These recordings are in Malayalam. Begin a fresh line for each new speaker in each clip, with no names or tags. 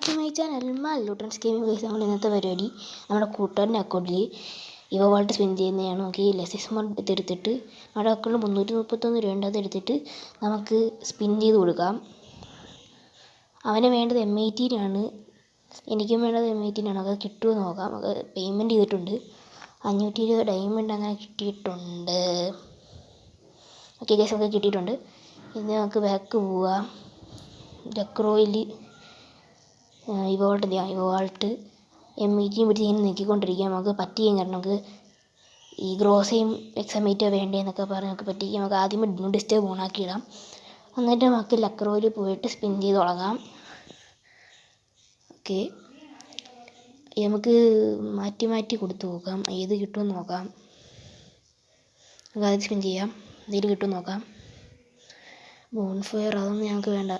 ബാക്ക് ടു മൈ ചാനൽ ലൂട്ടൻസ് ഗെയിമിംഗ് ഗൈസ്. നമ്മൾ ഇന്നത്തെ പരിപാടി നമ്മുടെ കൂട്ടുകാരൻ്റെ അക്കൗണ്ടിൽ ഇവ വാൾട്ട് സ്പെൻഡ് ചെയ്യുന്നതാണ്. നമുക്ക് ഈ ലെസിസ് മൗണ്ട് എടുത്തിട്ട് നമ്മുടെ അക്കൗണ്ടിൽ 331 രൂപ ഉണ്ട്. അതെടുത്തിട്ട് നമുക്ക് സ്പിൻ ചെയ്ത് കൊടുക്കാം. അവന് വേണ്ടത് M18 ആണ്, എനിക്കും വേണ്ടത് M18 ആണ്. അത് കിട്ടുമോ നോക്കാം. അത് പേയ്മെൻറ്റ് ചെയ്തിട്ടുണ്ട്. 520 ഡയമണ്ട് അങ്ങനെ കിട്ടിയിട്ടുണ്ട്. ഓക്കെ ഗൈസ്, നമുക്ക് കിട്ടിയിട്ടുണ്ട്. ഇനി നമുക്ക് ബാക്ക് പോവാം. ഡെക്രോയിൽ ഇവോൾട്ട് M18 പിടിച്ച് ഇങ്ങനെ നീക്കിക്കൊണ്ടിരിക്കുക. നമുക്ക് പറ്റിയും കാരണം നമുക്ക് ഈ ഗ്രോസയും എക്സമേറ്റോ വേണ്ടതെന്നൊക്കെ പറഞ്ഞ് നമുക്ക് പറ്റിക്കും. നമുക്ക് ആദ്യമേ ഡു ഡിസ്റ്റർബ് ഓണാക്കി ഇടാം. എന്നിട്ട് നമുക്ക് ലക്രോയിൽ പോയിട്ട് സ്പിൻ ചെയ്ത് തുടങ്ങാം. ഓക്കെ, നമുക്ക് മാറ്റി മാറ്റി കൊടുത്ത് നോക്കാം ഏത് കിട്ടുമെന്ന് നോക്കാം. നമുക്ക് ആദ്യം സ്പിൻ ചെയ്യാം, എന്തെങ്കിലും കിട്ടുമെന്ന് നോക്കാം. ബോൺഫയർ അതൊന്നും ഞങ്ങൾക്ക് വേണ്ട.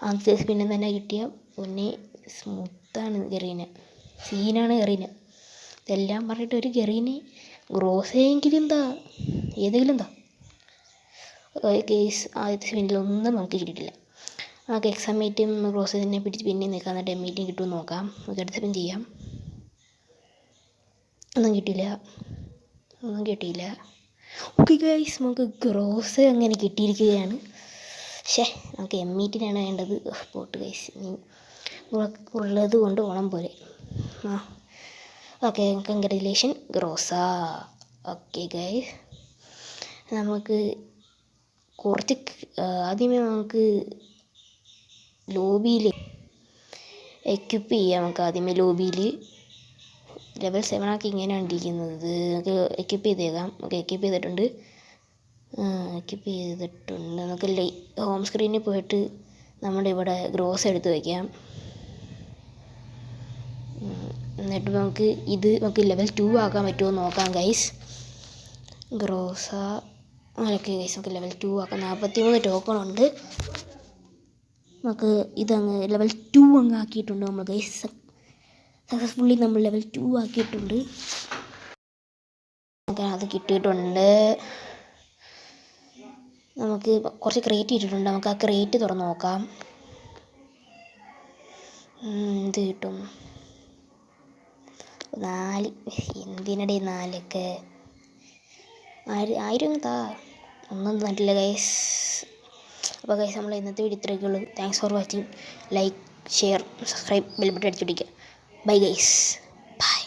ആദ്യത്തെ സ്പിന്നിൽ തന്നെ കിട്ടിയ പിന്നെ സ്മൂത്താണ് ഗെറീന്, സീനാണ് ഗെറീന്. ഇതെല്ലാം പറഞ്ഞിട്ട് ഒരു ഗെറീന് ഗ്രോസെങ്കിലും എന്താ, ഏതെങ്കിലും എന്താ. കേസ് ആദ്യത്തെ സ്പിന്നിലൊന്നും നമുക്ക് കിട്ടിയിട്ടില്ല. നമുക്ക് എക്സാമേറ്റും ഗ്രോസ് തന്നെ പിടിച്ച് പിന്നെ നിൽക്കാം. എന്നിട്ട് M18 കിട്ടുമെന്ന് നോക്കാം. നമുക്ക് അടുത്ത സ്പിൻ ചെയ്യാം. ഒന്നും കിട്ടിയില്ല. ഓക്കെ ഗൈസ്, നമുക്ക് ഗ്രോസ് അങ്ങനെ കിട്ടിയിരിക്കുകയാണ്. നമുക്ക് M18 ആണ് വേണ്ടത്. പോട്ട് ഗൈസ്, ഉള്ളത് കൊണ്ട് ഓണം പോലെ. Okay, congratulation ഗ്രോസ. ഓക്കെ ഗൈസ്, നമുക്ക് കുറച്ച് ആദ്യമേ നമുക്ക് ലോബിയിൽ എക്യുപ്പ് ചെയ്യാം. നമുക്ക് ആദ്യമേ ലോബിയിൽ ലെവൽ 7 ആക്കി ഇങ്ങനെയാണ് ഇരിക്കുന്നത്. നമുക്ക് എക്യുപ്പ് ചെയ്തേക്കാം. നമുക്ക് എക്യുപ്പ് ചെയ്തിട്ടുണ്ട്. നമുക്ക് ഹോം സ്ക്രീനിൽ പോയിട്ട് നമ്മുടെ ഇവിടെ ഗ്രോസ് എടുത്ത് വയ്ക്കാം. എന്നിട്ട് നമുക്ക് ലെവൽ 2 ആക്കാൻ പറ്റുമോ നോക്കാം ഗൈസ്. ഗ്രോസ ഓക്കെ ഗൈസ്, നമുക്ക് ലെവൽ 2 ആക്കാം. 43 ടോക്കണുണ്ട്. നമുക്ക് ഇതങ്ങ് ലെവൽ 2 അങ്ങ് ആക്കിയിട്ടുണ്ട് നമ്മൾ ഗൈസ്. സക്സസ്ഫുള്ളി നമ്മൾ ലെവൽ 2 ആക്കിയിട്ടുണ്ട്. നമുക്ക് അത് കിട്ടിയിട്ടുണ്ട്. നമുക്ക് കുറച്ച് ക്രേറ്റ് ഇട്ടിട്ടുണ്ട്. നമുക്ക് ആ ക്രേറ്റ് തുറന്ന് നോക്കാം. എന്ത് കിട്ടും? 4. എന്തിനടെ 4ഒക്കെ? 1000 താ. ഒന്നും തന്നിട്ടില്ല ഗൈസ്. അപ്പോൾ ഗൈസ്, നമ്മൾ ഇന്നത്തെ വീഡിയോ ഇത്രയൊക്കെ ഉള്ളൂ. Thanks for watching. Like, share, subscribe, bell button അടിച്ചു പിടിക്കുക. Bye guys, by.